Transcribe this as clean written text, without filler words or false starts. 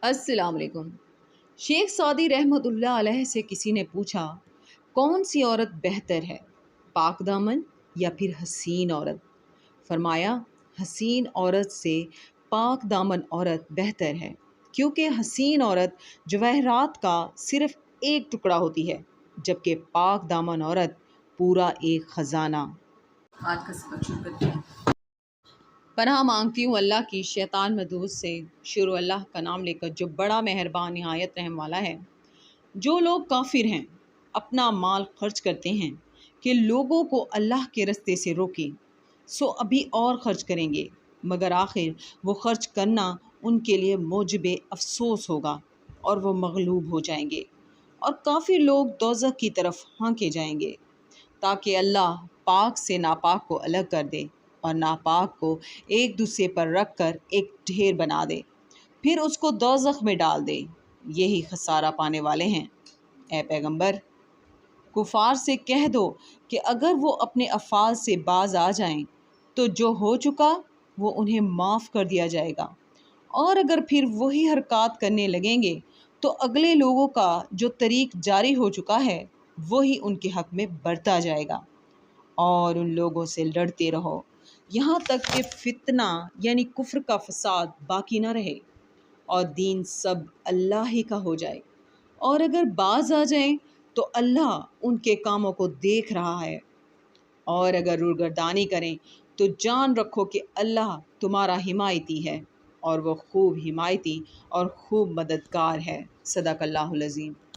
السلام علیکم۔ شیخ سعدی رحمۃ اللہ علیہ سے کسی نے پوچھا کون سی عورت بہتر ہے، پاک دامن یا پھر حسین عورت؟ فرمایا حسین عورت سے پاک دامن عورت بہتر ہے، کیونکہ حسین عورت جواہرات کا صرف ایک ٹکڑا ہوتی ہے، جبکہ پاک دامن عورت پورا ایک خزانہ۔ آج کا سبق شروع کرتے ہیں۔ پناہ مانگتی ہوں اللہ کی شیطان مدعوس سے۔ شروع اللہ کا نام لے کر جو بڑا مہربان نہایت رحم والا ہے۔ جو لوگ کافر ہیں اپنا مال خرچ کرتے ہیں کہ لوگوں کو اللہ کے رستے سے روکیں، سو ابھی اور خرچ کریں گے، مگر آخر وہ خرچ کرنا ان کے لیے موجب افسوس ہوگا اور وہ مغلوب ہو جائیں گے، اور کافر لوگ دوزخ کی طرف ہانکے جائیں گے، تاکہ اللہ پاک سے ناپاک کو الگ کر دے اور ناپاک کو ایک دوسرے پر رکھ کر ایک ڈھیر بنا دے، پھر اس کو دوزخ میں ڈال دے۔ یہی خسارہ پانے والے ہیں۔ اے پیغمبر، کفار سے کہہ دو کہ اگر وہ اپنے افعال سے باز آ جائیں تو جو ہو چکا وہ انہیں معاف کر دیا جائے گا، اور اگر پھر وہی حرکات کرنے لگیں گے تو اگلے لوگوں کا جو طریق جاری ہو چکا ہے وہی ان کے حق میں برتا جائے گا، اور ان لوگوں سے لڑتے رہو یہاں تک کہ فتنہ یعنی کفر کا فساد باقی نہ رہے اور دین سب اللہ ہی کا ہو جائے، اور اگر باز آ جائیں تو اللہ ان کے کاموں کو دیکھ رہا ہے، اور اگر روگردانی کریں تو جان رکھو کہ اللہ تمہارا حمایتی ہے، اور وہ خوب حمایتی اور خوب مددگار ہے۔ صدق اللہ العظیم۔